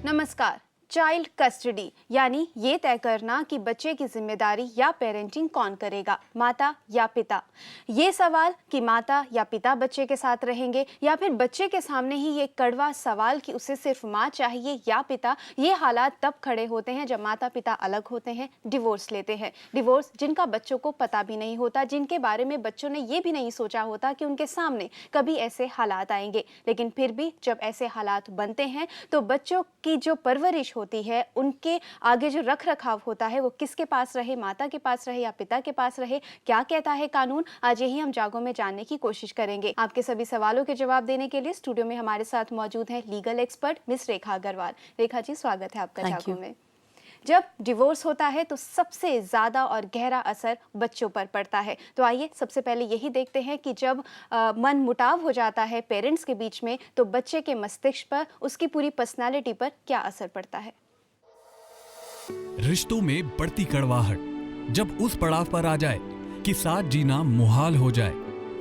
नमस्कार। Child custody यानी ये तय करना कि बच्चे की जिम्मेदारी या पेरेंटिंग कौन करेगा, माता या पिता। ये सवाल कि माता या पिता बच्चे के साथ रहेंगे या फिर बच्चे के सामने ही ये कड़वा सवाल कि उसे सिर्फ माँ चाहिए या पिता, ये हालात तब खड़े होते हैं जब माता पिता अलग होते हैं, डिवोर्स लेते हैं। डिवोर्स जिनका बच्चों को पता भी नहीं होता, जिनके बारे में बच्चों ने ये भी नहीं सोचा होता कि उनके सामने कभी ऐसे हालात आएंगे। लेकिन फिर भी जब ऐसे हालात बनते हैं तो बच्चों की जो परवरिश होती है, उनके आगे जो रख रखाव होता है, वो किसके पास रहे, माता के पास रहे या पिता के पास रहे, क्या कहता है कानून, आज यही हम जागो में जानने की कोशिश करेंगे। आपके सभी सवालों के जवाब देने के लिए स्टूडियो में हमारे साथ मौजूद हैं लीगल एक्सपर्ट मिस रेखा अग्रवाल। रेखा जी, स्वागत है आपका जागो में। जब डिवोर्स होता है तो सबसे ज़्यादा और गहरा असर बच्चों पर पड़ता है। तो आइए सबसे पहले यही देखते हैं कि जब मन मुटाव हो जाता है पेरेंट्स के बीच में तो बच्चे के मस्तिष्क पर, उसकी पूरी पर्सनालिटी पर क्या असर पड़ता है। रिश्तों में बढ़ती कड़वाहट जब उस पड़ाव पर आ जाए कि साथ जीना मुहाल हो जाए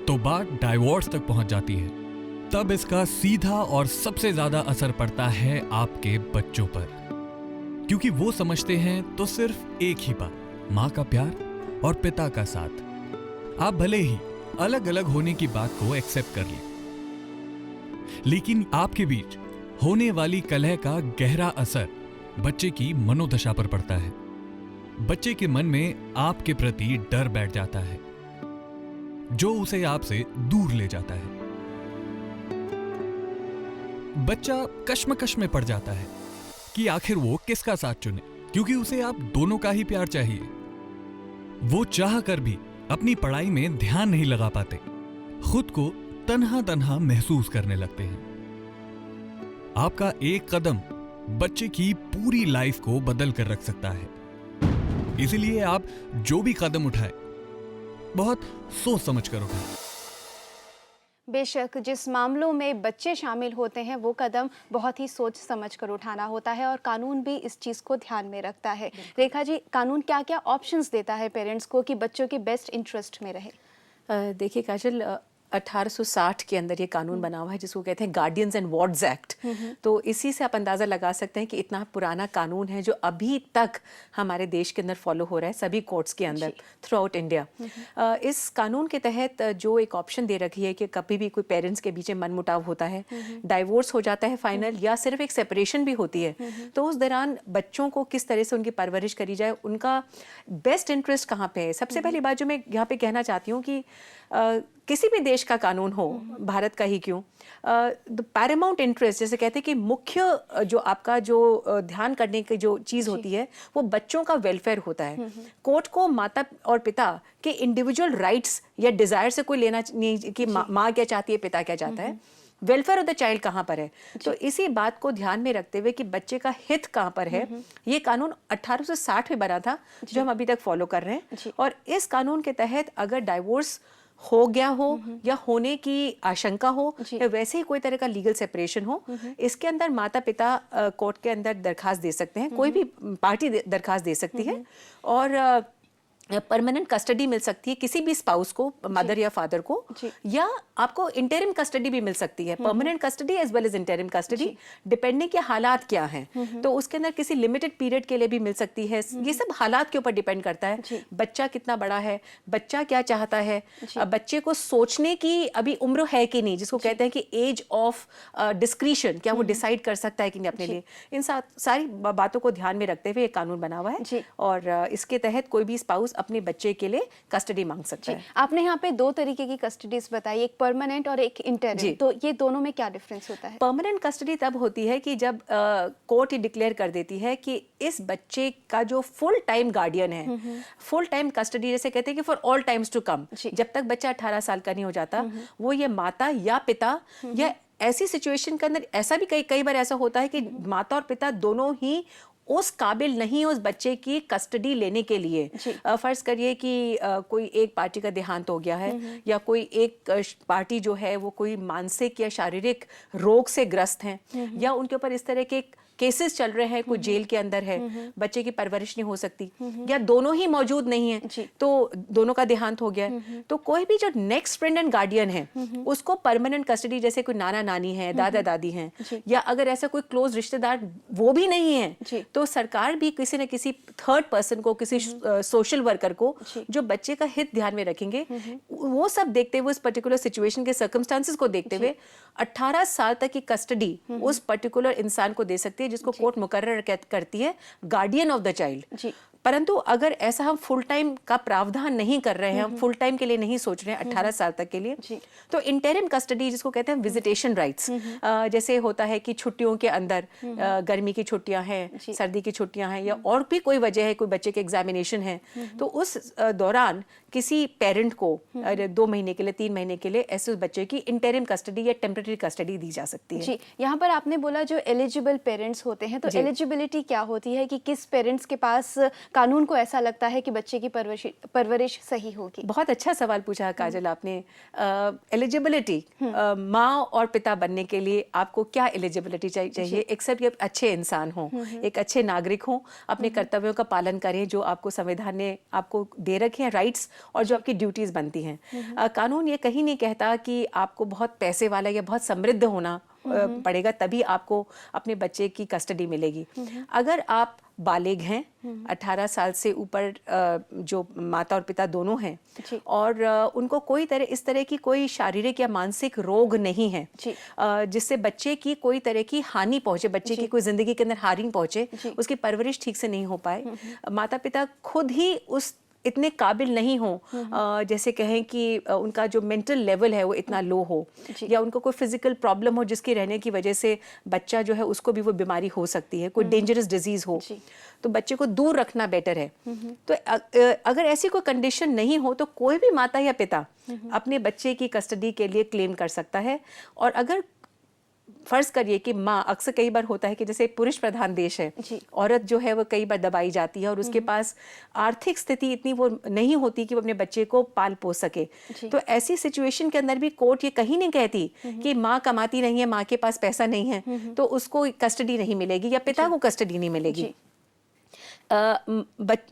तो बात डाइवोर्स तक पहुंच जाती है। तब इसका सीधा और सबसे ज्यादा असर पड़ता है आपके बच्चों पर, क्योंकि वो समझते हैं तो सिर्फ एक ही बात, माँ का प्यार और पिता का साथ। आप भले ही अलग अलग होने की बात को एक्सेप्ट कर लें, लेकिन आपके बीच होने वाली कलह का गहरा असर बच्चे की मनोदशा पर पड़ता है। बच्चे के मन में आपके प्रति डर बैठ जाता है जो उसे आपसे दूर ले जाता है। बच्चा कश्मकश में पड़ जाता है कि आखिर वो किसका साथ चुने, क्योंकि उसे आप दोनों का ही प्यार चाहिए। वो चाह कर भी अपनी पढ़ाई में ध्यान नहीं लगा पाते, खुद को तन्हा तन्हा महसूस करने लगते हैं। आपका एक कदम बच्चे की पूरी लाइफ को बदल कर रख सकता है। इसलिए आप जो भी कदम उठाएं, बहुत सोच समझ कर उठाएं। बेशक जिस मामलों में बच्चे शामिल होते हैं वो कदम बहुत ही सोच समझ कर उठाना होता है और कानून भी इस चीज़ को ध्यान में रखता है। रेखा जी, कानून क्या क्या ऑप्शंस देता है पेरेंट्स को कि बच्चों के बेस्ट इंटरेस्ट में रहे। देखिए काजल, 1860 के अंदर ये कानून बना हुआ है जिसको कहते हैं गार्डियंस एंड वार्ड्स एक्ट। तो इसी से आप अंदाज़ा लगा सकते हैं कि इतना पुराना कानून है जो अभी तक हमारे देश के अंदर फॉलो हो रहा है सभी कोर्ट्स के अंदर थ्रू आउट इंडिया। इस कानून के तहत जो एक ऑप्शन दे रखी है कि कभी भी कोई पेरेंट्स के बीच मनमुटाव होता है, डाइवोर्स हो जाता है फाइनल, या सिर्फ एक सेपरेशन भी होती है, तो उस दौरान बच्चों को किस तरह से उनकी परवरिश करी जाए, उनका बेस्ट इंटरेस्ट कहाँ पे है। सबसे पहली बात जो मैं यहाँ पे कहना चाहती हूँ कि किसी भी देश का कानून हो, भारत का ही क्यों, द पैरामाउंट इंटरेस्ट, जैसे कहते हैं कि मुख्य जो आपका जो ध्यान करने की जो चीज़ होती है वो बच्चों का वेलफेयर होता है। कोर्ट को माता और पिता के इंडिविजुअल राइट्स या डिज़ायर से कोई लेना नहीं कि माँ क्या चाहती है, पिता क्या चाहता है। वेलफेयर ऑफ द चाइल्ड कहाँ पर है, तो इसी बात को ध्यान में रखते हुए कि बच्चे का हित कहाँ पर है, ये कानून 1860 में बना था जो हम अभी तक फॉलो कर रहे हैं। और इस कानून के तहत अगर डाइवोर्स हो गया हो या होने की आशंका हो या वैसे ही कोई तरह का लीगल सेपरेशन हो, इसके अंदर माता पिता कोर्ट के अंदर दरखास्त दे सकते हैं, कोई भी पार्टी दरखास्त दे सकती है और परमानेंट कस्टडी मिल सकती है किसी भी स्पाउस को, मदर या फादर को, या आपको इंटरिम कस्टडी भी मिल सकती है, permanent custody as well as interim custody, depending के हालात क्या हैं। तो उसके अंदर किसी लिमिटेड पीरियड के लिए भी मिल सकती है। ये सब हालात के ऊपर डिपेंड करता है, बच्चा कितना बड़ा है, बच्चा क्या चाहता है, बच्चे को सोचने की अभी उम्र है कि नहीं, जिसको कहते हैं कि एज ऑफ डिस्क्रिशन, क्या वो डिसाइड कर सकता है कि नहीं अपने लिए। इन सारी बातों को ध्यान में रखते हुए एक कानून बना हुआ है और इसके तहत कोई भी स्पाउस अपने बच्चे के लिए कस्टडी मांग सकता है। आपने यहाँ पे दो तरीके की कस्टडीज बताई, एक परमानेंट और एक इंटरिम, तो ये दोनों में क्या डिफरेंस होता है? परमानेंट कस्टडी तब होती है कि जब कोर्ट ही डिक्लेयर कर देती है कि इस बच्चे का जो फुल टाइम गार्डियन है, फुल टाइम कस्टडी जैसे कहते हैं कि for all times to come, जब तक बच्चा 18 साल का नहीं हो जाता, वो ये माता या पिता, या ऐसी सिचुएशन के अंदर ऐसा भी कई बार ऐसा होता है कि माता और पिता दोनों ही उस काबिल नहीं उस बच्चे की कस्टडी लेने के लिए। फर्ज करिए कि कोई एक पार्टी का देहांत हो गया है या कोई एक पार्टी जो है वो कोई मानसिक या शारीरिक रोग से ग्रस्त हैं या उनके ऊपर इस तरह के केसेस चल रहे हैं, कोई जेल के अंदर है, बच्चे की परवरिश नहीं हो सकती, या दोनों ही मौजूद नहीं है तो दोनों का देहांत हो गया है, तो कोई भी जो नेक्स्ट फ्रेंड एंड गार्डियन है उसको परमानेंट कस्टडी, जैसे कोई नाना नानी है, दादा दादी हैं, या अगर ऐसा कोई क्लोज रिश्तेदार वो भी नहीं है, तो सरकार भी किसी न किसी थर्ड पर्सन को, किसी सोशल वर्कर को जो बच्चे का हित ध्यान में रखेंगे, वो सब देखते हुए, उस पर्टिकुलर सिचुएशन के सर्कमस्टांसेस को देखते हुए 18 साल तक की कस्टडी उस पर्टिकुलर इंसान को दे सकती है जिसको कोर्ट मुकर्रर करती है गार्डियन ऑफ द चाइल्ड। परंतु अगर ऐसा हम फुल टाइम का प्रावधान नहीं कर रहे हैं, हम फुल टाइम के लिए नहीं सोच रहे हैं 18 साल तक के लिए, तो इंटरिम कस्टडी जिसको कहते हैं विजिटेशन राइट्स, जैसे होता है कि छुट्टियों के अंदर, गर्मी की छुट्टियां हैं, सर्दी की छुट्टियां हैं, या और भी कोई वजह है, कोई बच्चे के एग्जामिनेशन है, तो उस दौरान किसी पेरेंट को 2 महीने के लिए, 3 महीने के लिए ऐसे बच्चे की इंटरिम कस्टडी या टेम्परेरी कस्टडी दी जा सकती है। जी, यहाँ पर आपने बोला जो एलिजिबल पेरेंट्स होते हैं, तो एलिजिबिलिटी क्या होती है कि किस पेरेंट्स के पास कानून को ऐसा लगता है कि बच्चे की परवरिश सही होगी? बहुत अच्छा सवाल पूछा काजल आपने। एलिजिबिलिटी, माँ और पिता बनने के लिए आपको क्या एलिजिबिलिटी चाहिए? एक्सेप्ट ये अच्छे इंसान हों, एक अच्छे नागरिक हों, अपने कर्तव्यों का पालन करें जो आपको संविधान ने आपको दे रखे हैं, राइट्स, और जो आपकी ड्यूटीज बनती हैं। कानून ये कहीं नहीं कहता कि आपको बहुत पैसे वाला या बहुत समृद्ध होना पड़ेगा तभी आपको अपने बच्चे की कस्टडी मिलेगी। अगर आप बालिग हैं, 18 साल से ऊपर जो माता और पिता दोनों हैं, और उनको कोई इस तरह की कोई शारीरिक या मानसिक रोग नहीं है जिससे बच्चे की कोई तरह की हानि पहुंचे, बच्चे की कोई जिंदगी के अंदर हानि पहुंचे, उसकी परवरिश ठीक से नहीं हो पाए, माता पिता खुद ही उस इतने काबिल नहीं हो, जैसे कहें कि उनका जो मेंटल लेवल है वो इतना लो हो, या उनको कोई फिजिकल प्रॉब्लम हो जिसकी रहने की वजह से बच्चा जो है उसको भी वो बीमारी हो सकती है, कोई डेंजरस डिजीज हो, तो बच्चे को दूर रखना बेटर है। तो अगर ऐसी कोई कंडीशन नहीं हो तो कोई भी माता या पिता अपने बच्चे की कस्टडी के लिए क्लेम कर सकता है। और अगर फर्ज करिए कि माँ, अक्सर कई बार होता है कि जैसे पुरुष प्रधान देश है, औरत जो है वो कई बार दबाई जाती है और उसके पास आर्थिक स्थिति इतनी वो नहीं होती कि वो अपने बच्चे को पाल पोस सके, तो ऐसी सिचुएशन के अंदर भी कोर्ट ये कहीं नहीं कहती कि माँ कमाती नहीं है, माँ के पास पैसा नहीं है तो उसको कस्टडी नहीं मिलेगी या पिता को कस्टडी नहीं मिलेगी।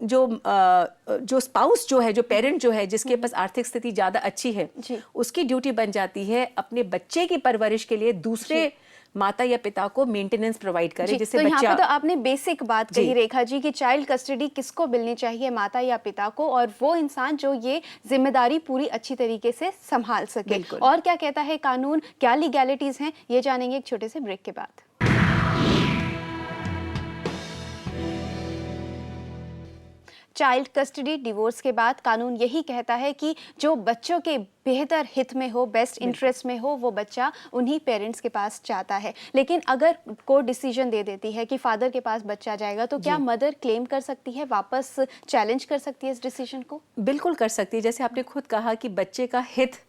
जो स्पाउस जो है, जो पेरेंट जो है, जिसके पास आर्थिक स्थिति ज्यादा अच्छी है, उसकी ड्यूटी बन जाती है अपने बच्चे की परवरिश के लिए दूसरे माता या पिता को मेंटेनेंस प्रोवाइड करे, जिससे तो बच्चा। यहाँ पे तो आपने बेसिक बात कही रेखा जी कि चाइल्ड कस्टडी किसको मिलनी चाहिए, माता या पिता को, और वो इंसान जो ये जिम्मेदारी पूरी अच्छी तरीके से संभाल सके। और क्या कहता है कानून, क्या लीगैलिटीज हैं, ये जानेंगे एक छोटे से ब्रेक के बाद। चाइल्ड कस्टडी डिवोर्स के बाद कानून यही कहता है कि जो बच्चों के बेहतर हित में हो, बेस्ट इंटरेस्ट में हो, वो बच्चा उन्हीं पेरेंट्स के पास जाता है। लेकिन अगर कोर्ट डिसीजन दे देती है कि फादर के पास बच्चा जाएगा, तो क्या मदर क्लेम कर सकती है, वापस चैलेंज कर सकती है इस डिसीजन को? बिल्कुल कर सकती है। जैसे आपने खुद कहा कि बच्चे का हित,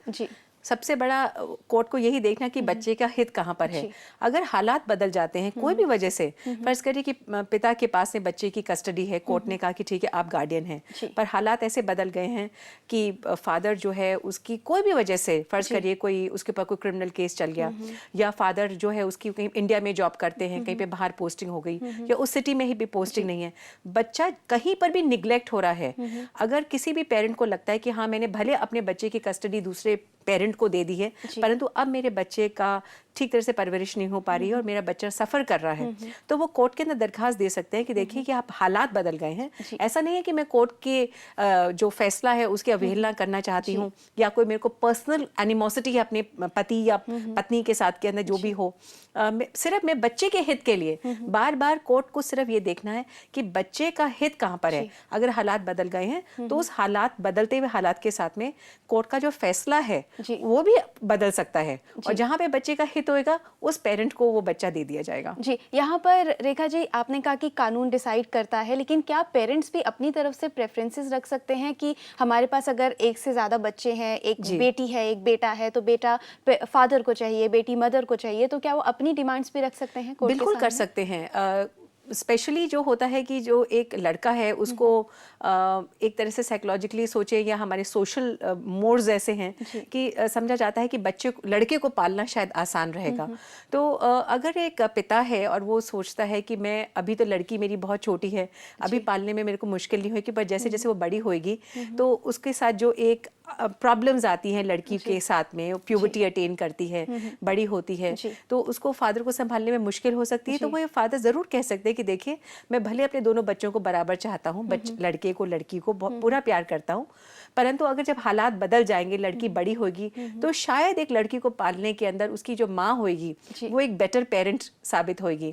सबसे बड़ा कोर्ट को यही देखना कि बच्चे का हित कहाँ पर है। अगर हालात बदल जाते हैं कोई भी वजह से, फर्ज करिए कि पिता के पास में बच्चे की कस्टडी है, कोर्ट ने कहा कि ठीक है आप गार्डियन हैं, पर हालात ऐसे बदल गए हैं कि फादर जो है उसकी कोई भी वजह से, फर्ज करिए कोई उसके ऊपर कोई क्रिमिनल केस चल गया, या फादर जो है उसकी कहीं इंडिया में जॉब करते हैं, कहीं पे बाहर पोस्टिंग हो गई, या उस सिटी में ही भी पोस्टिंग नहीं है, बच्चा कहीं पर भी निग्लेक्ट हो रहा है। अगर किसी भी पेरेंट को लगता है कि हाँ मैंने भले अपने बच्चे की कस्टडी दूसरे पेरेंट को दे दी है, परंतु अब मेरे बच्चे का ठीक तरह से परवरिश नहीं हो पा रही है और मेरा बच्चा सफर कर रहा है, तो वो कोर्ट के अंदर दरखास्त दे सकते हैं कि देखिए कि आप हालात बदल गए हैं। ऐसा नहीं है कि मैं कोर्ट के जो फैसला है उसकी अवहेलना करना चाहती हूँ, या कोई मेरे को पर्सनल एनिमोसिटी है अपने पति या पत्नी के साथ के अंदर जो भी हो, सिर्फ मैं बच्चे के हित के लिए बार बार कोर्ट को सिर्फ ये देखना है कि बच्चे का हित कहाँ पर है। अगर हालात बदल गए हैं तो उस हालात, बदलते हुए हालात के साथ में कोर्ट का जो फैसला है वो भी बदल सकता है, और जहाँ पे बच्चे का हित होएगा उस पेरेंट को वो बच्चा दे दिया जाएगा। जी, यहाँ पर रेखा जी आपने कहा कि कानून डिसाइड करता है, लेकिन क्या पेरेंट्स भी अपनी तरफ से प्रेफरेंसेस रख सकते हैं कि हमारे पास अगर एक से ज्यादा बच्चे हैं, एक बेटी है, एक बेटा है, तो बेटा फादर को चाहिए, बेटी मदर को चाहिए, तो क्या वो अपनी डिमांड्स भी रख सकते हैं? बिल्कुल कर सकते हैं। स्पेशली जो होता है कि जो एक लड़का है उसको एक तरह से साइकोलॉजिकली सोचे, या हमारे सोशल मोड्स ऐसे हैं कि समझा जाता है कि लड़के को पालना शायद आसान रहेगा। तो अगर एक पिता है और वो सोचता है कि मैं अभी तो लड़की मेरी बहुत छोटी है, अभी पालने में मेरे को मुश्किल नहीं होगी, पर जैसे जैसे वो बड़ी होएगी तो उसके साथ जो एक प्रॉब्लम्स आती हैं लड़की के साथ में, प्यूबर्टी अटेन करती है, बड़ी होती है, तो उसको फादर को संभालने में मुश्किल हो सकती है। तो वो फादर जरूर कह सकते हैं कि देखिए मैं भले अपने दोनों बच्चों को बराबर चाहता हूँ, लड़के को लड़की को पूरा प्यार करता हूँ, परंतु अगर जब हालात बदल जाएंगे, लड़की बड़ी होगी, तो शायद एक लड़की को पालने के अंदर उसकी जो माँ होगी वो एक बेटर पेरेंट साबित होगी।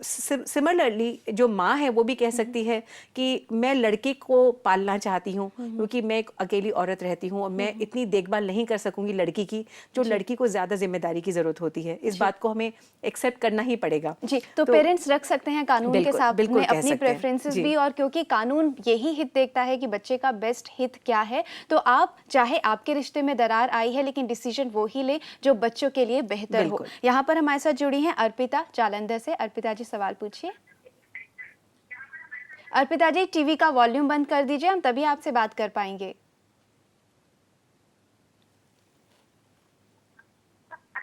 सिमिलरली जो माँ है वो भी कह सकती है कि मैं लड़के को पालना चाहती हूँ क्योंकि मैं एक अकेली औरत रहती हूँ और मैं इतनी देखभाल नहीं कर सकूंगी लड़की की, जो लड़की को ज्यादा जिम्मेदारी की जरूरत होती है। इस बात को हमें एक्सेप्ट करना ही पड़ेगा। जी, तो पेरेंट्स रख सकते हैं कानून के साथ में अपनी प्रेफरेंसेस भी, और क्योंकि कानून यही हित देखता है कि बच्चे का बेस्ट हित क्या है, तो आप चाहे आपके रिश्ते में दरार आई है लेकिन डिसीजन वो ही ले जो बच्चों के लिए बेहतर हो। यहाँ पर हमारे साथ जुड़ी हैं अर्पिता जालंधर से। अर्पिता जी सवाल पूछिए। अर्पिता जी टीवी का वॉल्यूम बंद कर दीजिए, हम तभी आपसे बात कर पाएंगे।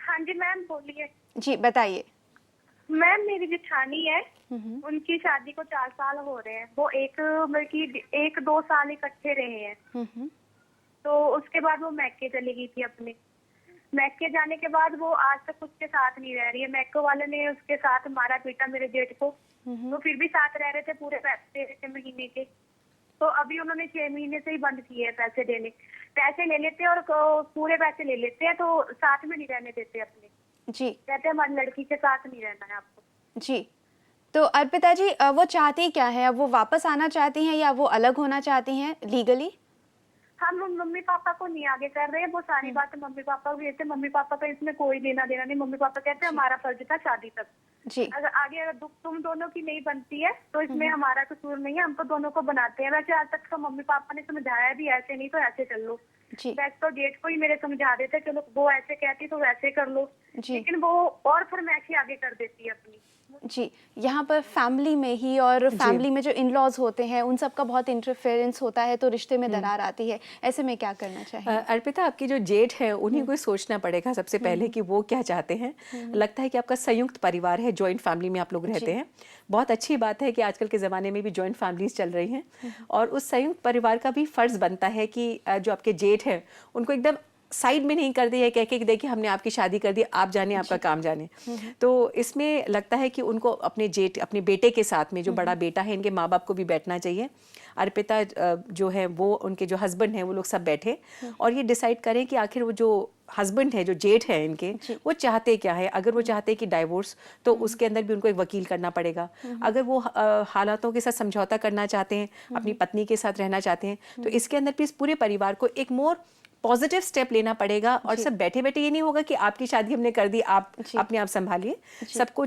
हाँ जी मैम बोलिए। जी बताइए। मैम मेरी जेठानी है, उनकी शादी को 4 साल हो रहे हैं। वो एक 2 साल इकट्ठे रहे हैं। तो उसके बाद वो मैके चली गई थी अपने। मैके जाने के बाद वो आज तक उसके साथ नहीं रह रही है। मैके वाले ने उसके साथ मारा पीटा मेरे जेठ को। तो फिर भी साथ रह रहे थे, पूरे पैसे दे रहे थे महीने के। तो अभी उन्होंने 6 महीने से ही बंद किए हैं पैसे देने। पैसे ले लेते हैं और पूरे पैसे ले लेते हैं, तो साथ में नहीं रहने देते अपने। जी, कहते हैं हमारी लड़की के साथ नहीं रहना है आपको। जी, तो अर्पिता जी वो चाहती क्या है? अब वो वापस आना चाहती हैं या वो अलग होना चाहती हैं लीगली? हम मम्मी पापा को नहीं आगे कर रहे हैं, वो सारी बातें मम्मी पापा भी कहते हैं। मम्मी पापा का इसमें कोई लेना देना नहीं। मम्मी पापा कहते हैं हमारा फर्ज था शादी तक। जी, अगर तुम दोनों की नहीं बनती है तो इसमें हमारा कसूर नहीं है, हम तो दोनों को बनाते हैं। वैसे आज तक तो मम्मी पापा ने समझाया भी ऐसे नहीं तो ऐसे चल लो। जी, वैसे तो जेठ को ही मेरे समझा देते चलो वो ऐसे कहती तो वैसे कर लो, लेकिन वो और फरमाइशी आगे कर देती है अपनी। जी, यहाँ पर फैमिली में ही और फैमिली में जो इन लॉज होते हैं उन सब का बहुत इंटरफेरेंस होता है, तो रिश्ते में दरार आती है। ऐसे में क्या करना चाहिए? अर्पिता आपकी जो जेठ है उन्हीं को सोचना पड़ेगा सबसे पहले कि वो क्या चाहते हैं। लगता है कि आपका संयुक्त परिवार है, जॉइंट फैमिली में आप लोग रहते हैं। बहुत अच्छी बात है कि आजकल के ज़माने में भी जॉइंट फैमिलीज चल रही हैं, और उस संयुक्त परिवार का भी फर्ज बनता है कि जो आपके जेठ है उनको एकदम साइड में नहीं कर दिया कह के कि देखिए हमने आपकी शादी कर दी, आप जाने आपका काम जाने। तो इसमें लगता है कि उनको अपने बेटे के साथ में, जो बड़ा बेटा है, इनके माँ बाप को भी बैठना चाहिए। अर्पिता जो है वो, उनके जो हस्बैंड हैं वो लोग सब बैठे और ये डिसाइड करें कि आखिर वो जो हस्बैंड है, जो जेठ है इनके, वो चाहते क्या है। अगर वो चाहते हैं कि डाइवोर्स, तो उसके अंदर भी उनको एक वकील करना पड़ेगा। अगर वो हालातों के साथ समझौता करना चाहते हैं, अपनी पत्नी के साथ रहना चाहते हैं, तो इसके अंदर भी इस पूरे परिवार को एक मोर पॉजिटिव स्टेप लेना पड़ेगा। और सब बैठे बैठे ये नहीं होगा कि आपकी शादी हमने कर दी, आप अपने आप संभालिए। सबको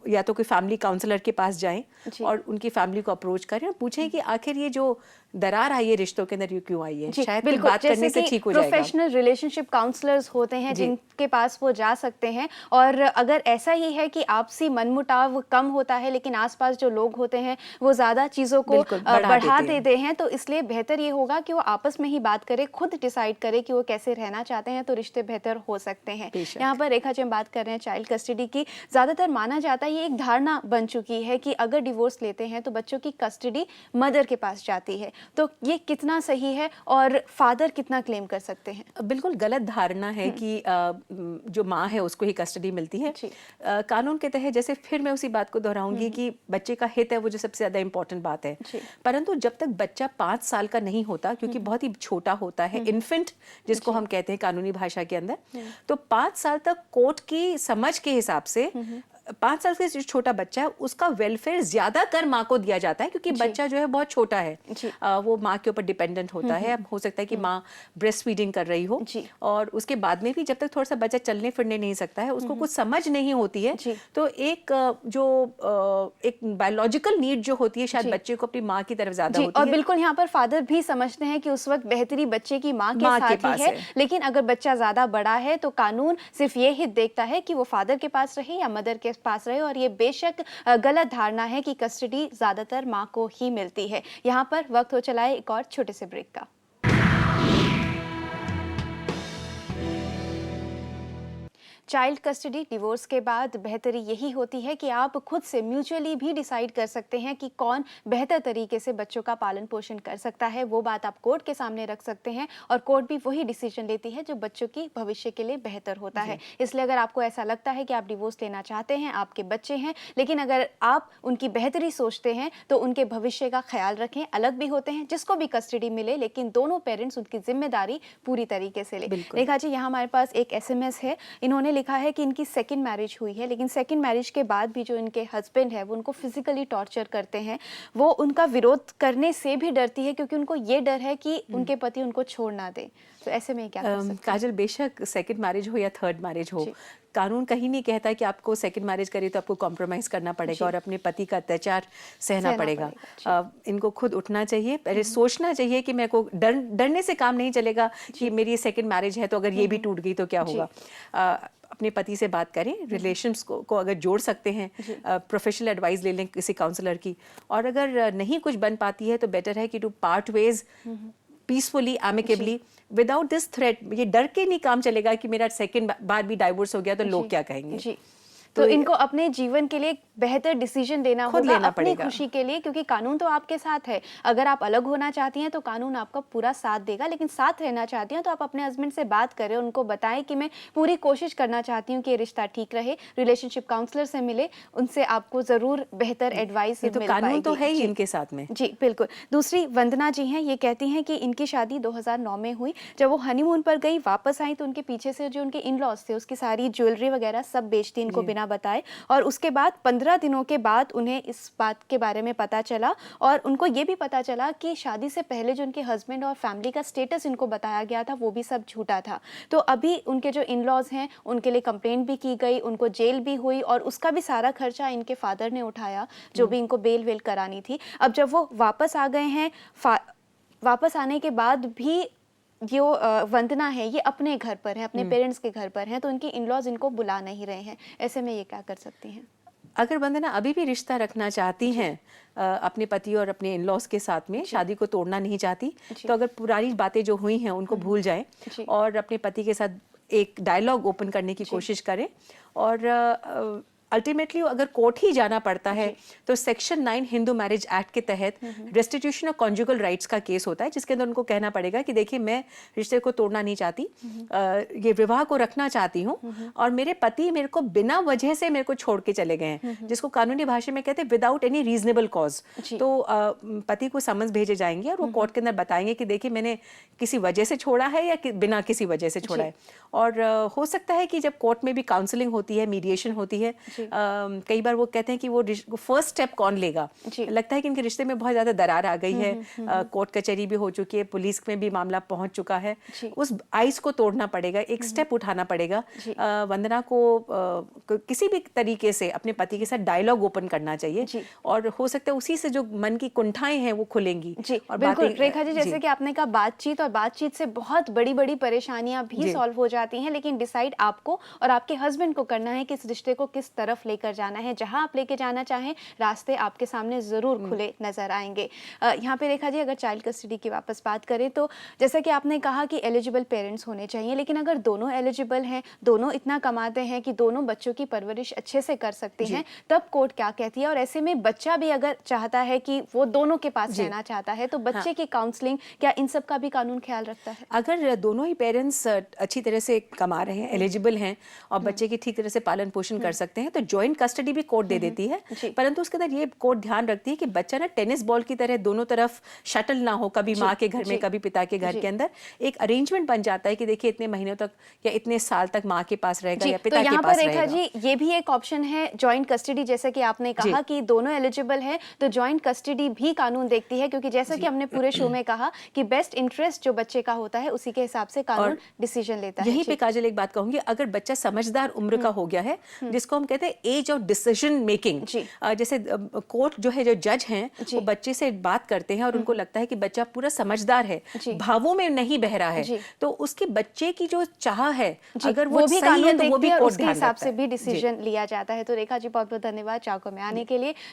या तो कोई फैमिली काउंसलर के पास जाएं और उनकी फैमिली को अप्रोच करें और पूछें कि आखिर ये जो दरार आई है रिश्तों के अंदर, ये क्यों आई है। शायद कोई बात करने से ठीक हो जाएगा। प्रोफेशनल रिलेशनशिप काउंसलर्स होते हैं जिनके पास वो जा सकते हैं, और अगर ऐसा ही है कि आपसी मनमुटाव कम होता है लेकिन आसपास जो लोग होते हैं वो ज्यादा चीजों को बढ़ा देते हैं, तो इसलिए बेहतर ये होगा कि वो आपस में ही बात करें, खुद डिसाइड करें कि वो कैसे रहना चाहते हैं, तो रिश्ते बेहतर हो सकते हैं। यहाँ पर रेखा जी हम बात कर रहे हैं चाइल्ड कस्टडी की। ज्यादातर माना जाता है, ये एक धारणा बन चुकी है कि अगर डिवोर्स लेते हैं तो बच्चों की कस्टडी मदर के पास जाती है, तो ये कितना सही है और फादर कितना क्लेम कर सकते हैं? बिल्कुल गलत धारणा है कि जो माँ है उसको ही कस्टडी मिलती है। कानून के तहत, जैसे फिर मैं उसी बात को दोहराऊंगी कि बच्चे का हित है वो जो सबसे ज्यादा इंपॉर्टेंट बात है, परंतु जब तक बच्चा 5 साल का नहीं होता, क्योंकि बहुत ही छोटा होता है, इन्फेंट जिसको हम कहते हैं कानूनी भाषा के अंदर, तो 5 साल तक कोर्ट की समझ के हिसाब से 5 साल से जो छोटा बच्चा है उसका वेलफेयर ज्यादातर माँ को दिया जाता है, क्योंकि बच्चा जो है बहुत छोटा है, वो माँ के ऊपर डिपेंडेंट होता है। हो सकता है कि माँ ब्रेस्ट फीडिंग कर रही हो, और उसके बाद में भी जब तक थोड़ा सा बच्चा चलने फिरने नहीं सकता है, उसको कुछ समझ नहीं होती है, तो एक बायोलॉजिकल नीड जो होती है शायद बच्चे को अपनी माँ की तरफ ज्यादा होती है। और बिल्कुल यहाँ पर फादर भी समझते हैं कि उस वक्त बेहतरी बच्चे की माँ के साथ ही है, लेकिन अगर बच्चा ज्यादा बड़ा है तो कानून सिर्फ ये हित देखता है कि वो फादर के पास रहे या मदर के के पास रहे। और ये बेशक गलत धारणा है कि कस्टडी ज़्यादातर माँ को ही मिलती है। यहाँ पर वक्त हो चला है एक और छोटे से ब्रेक का। चाइल्ड कस्टडी डिवोर्स के बाद बेहतरी यही होती है कि आप खुद से म्यूचुअली भी डिसाइड कर सकते हैं कि कौन बेहतर तरीके से बच्चों का पालन पोषण कर सकता है। वो बात आप कोर्ट के सामने रख सकते हैं और कोर्ट भी वही डिसीजन लेती है जो बच्चों की भविष्य के लिए बेहतर होता है। इसलिए अगर आपको ऐसा लगता है कि आप डिवोर्स लेना चाहते हैं, आपके बच्चे हैं, लेकिन अगर आप उनकी बेहतरी सोचते हैं तो उनके भविष्य का ख्याल रखें। अलग भी होते हैं, जिसको भी कस्टडी मिले, लेकिन दोनों पेरेंट्स उनकी जिम्मेदारी पूरी तरीके से ले। रेखा जी, यहाँ हमारे पास एक SMS है। इन्होंने लिखा है कि इनकी सेकंड मैरिज हुई है, लेकिन सेकंड मैरिज के बाद भी जो इनके हस्बैंड है वो उनको फिजिकली टॉर्चर करते हैं। वो उनका विरोध करने से भी डरती है क्योंकि उनको ये डर है कि उनके पति उनको छोड़ ना दे। तो ऐसे में क्या कर सकते हैं? काजल, बेशक सेकंड मैरिज हो या थर्ड मैरिज हो, कानून कहीं नहीं कहता कि आपको सेकंड मैरिज करे तो आपको कॉम्प्रोमाइज़ करना पड़ेगा और अपने पति का अत्याचार सहना पड़ेगा। इनको खुद उठना चाहिए, पहले सोचना चाहिए कि मेरे को डरने से काम नहीं चलेगा कि मेरी सेकंड मैरिज है तो अगर ये भी टूट गई तो क्या होगा। अपने पति से बात करें, रिलेशंस को अगर जोड़ सकते हैं, प्रोफेशनल एडवाइस ले लें किसी काउंसलर की, और अगर नहीं कुछ बन पाती है तो बेटर है कि to part ways peacefully, amicably, without this threat. ये डर के नहीं काम चलेगा कि मेरा सेकंड बार भी डाइवोर्स हो गया तो लोग क्या कहेंगे। तो इनको अपने जीवन के लिए बेहतर डिसीजन देना होगा, अपनी खुशी के लिए, क्योंकि कानून तो आपके साथ है। अगर आप अलग होना चाहती हैं तो कानून आपका पूरा साथ देगा, लेकिन साथ रहना चाहती हैं तो आप अपने हस्बैंड से बात करें, उनको बताएं कि मैं पूरी कोशिश करना चाहती हूँ कि ये रिश्ता ठीक रहे। रिलेशनशिप काउंसलर से मिले, उनसे आपको जरूर बेहतर एडवाइस मिल पाएगी। कानून तो है ही इनके साथ में। जी बिल्कुल। दूसरी वंदना जी हैं, ये कहती हैं कि इनकी शादी 2009 में हुई। जब वो हनीमून पर गई, वापस आई तो उनके पीछे से जो उनके इन लॉज थे उसकी सारी ज्वेलरी वगैरह सब बेच दी इनको बिना बताए। और उसके बाद 15 दिनों के बाद उन्हें इस बात के बारे में पता चला और उनको ये भी पता चला कि शादी से पहले जो उनके हस्बैंड और फैमिली का स्टेटस इनको बताया गया था वो भी सब झूठा था। तो अभी उनके जो इन लॉज हैं उनके लिए कंप्लेंट भी की गई, उनको जेल भी हुई और उसका भी सारा खर्चा इनके फादर ने उठाया, जो भी इनको बेल वेल करानी थी। अब जब वो वापस आ गए हैं, वापस आने के बाद भी जो वंदना है ये अपने घर पर है, अपने पेरेंट्स के घर पर हैं, तो उनके इन लॉज इनको बुला नहीं रहे हैं। ऐसे में ये क्या कर सकती हैं? अगर वंदना अभी भी रिश्ता रखना चाहती हैं अपने पति और अपने इन लॉज के साथ में, शादी को तोड़ना नहीं चाहती, तो अगर पुरानी बातें जो हुई हैं उनको भूल जाएं और अपने पति के साथ एक डायलॉग ओपन करने की कोशिश करें। और अल्टीमेटली अगर कोर्ट ही जाना पड़ता है तो सेक्शन 9 हिंदू मैरिज एक्ट के तहत रेस्टिट्यूशन ऑफ कॉन्जुगल राइट्स का केस होता है, जिसके अंदर उनको कहना पड़ेगा कि देखिए मैं रिश्ते को तोड़ना नहीं चाहती, ये विवाह को रखना चाहती हूँ और मेरे पति मेरे को बिना वजह से मेरे को छोड़ के चले गए हैं, जिसको कानूनी भाषा में कहते हैं विदाउट एनी रीजनेबल कॉज। तो पति को समन्स भेजे जाएंगे और वो कोर्ट के अंदर बताएंगे कि देखिए मैंने किसी वजह से छोड़ा है या बिना किसी वजह से छोड़ा है। और हो सकता है कि जब कोर्ट में भी काउंसलिंग होती है, मीडिएशन होती है, कई बार वो कहते हैं कि वो फर्स्ट स्टेप कौन लेगा। लगता है कि इनके रिश्ते में बहुत ज्यादा दरार आ गई है, कोर्ट कचहरी भी हो चुकी है, पुलिस में भी मामला पहुंच चुका है, उस आइस को तोड़ना पड़ेगा, एक स्टेप उठाना पड़ेगा। वंदना को किसी भी तरीके से अपने पति के साथ डायलॉग ओपन करना चाहिए और हो सकता है उसी से जो मन की कुंठाएं हैं वो खुलेंगी। और बिल्कुल रेखा जी, जैसे कि आपने कहा बातचीत, और बातचीत से बहुत बड़ी बड़ी परेशानियां भी सॉल्व हो जाती हैं, लेकिन डिसाइड आपको और आपके हस्बैंड को करना है कि इस रिश्ते को किस तरफ लेकर जाना है। जहां आप लेके जाना चाहें रास्ते आपके सामने जरूर खुले नजर आएंगे। यहाँ पे रेखा जी, अगर चाइल्ड कस्टडी की वापस बात करें तो जैसा कि आपने कहा कि एलिजिबल पेरेंट्स होने चाहिए, लेकिन अगर दोनों एलिजिबल हैं, दोनों इतना कमाते हैं कि दोनों बच्चों की परवरिश अच्छे से कर सकते हैं, तब कोर्ट क्या कहती है? और ऐसे में बच्चा भी अगर चाहता है कि वो दोनों के पास रहना चाहता है तो बच्चे की काउंसलिंग, क्या इन सब का भी कानून ख्याल रखता है? अगर दोनों ही पेरेंट्स अच्छी तरह से कमा रहे हैं, एलिजिबल हैं और बच्चे की ठीक तरह से पालन पोषण कर सकते हैं तो जॉइंट कस्टडी भी कोर्ट दे देती है। परंतु उसके अंदर ये कोर्ट ध्यान रखती है कि बच्चा ना टेनिस बॉल की तरह दोनों तरफ शटल ना हो, कभी माँ के घर में कभी पिता के घर के अंदर। एक अरेंजमेंट बन जाता है कि देखिए इतने महीनों तक या इतने साल तक माँ के पास रहेगा या पिता के पास रहेगा। रेखा जी, ये भी एक ऑप्शन है जॉइंट कस्टडी, जैसे कि आपने कहा कि दोनों एलिजिबल है तो जॉइंट कस्टडी भी कानून देखती है, क्योंकि जैसा कि हमने पूरे शो में कहा कि बेस्ट इंटरेस्ट जो बच्चे का होता है उसी के हिसाब से कानून डिसीजन लेता है। यहीं पे काजल एक बात कहूंगी, अगर बच्चा समझदार उम्र का हो गया है, जिसको हम कहते हैं कहते हैं एज ऑफ डिसीजन मेकिंग। जी। जैसे कोर्ट जो है, जो जज हैं, जी। वो बच्चे से बात करते हैं और उनको लगता है कि बच्चा पूरा समझदार है, जी। भावों में नहीं बह रहा जी। है, तो उसके बच्चे की जो चाह है, जी, अगर वो भी सही है कानून तो वो देखती भी है और कोर्ट उसके ध्यान हिसाब रखता से है। भी जी। डिसीजन लिया जाता है। तो रेखा जी बहुत बहुत धन्यवाद चाको में आने के लिए।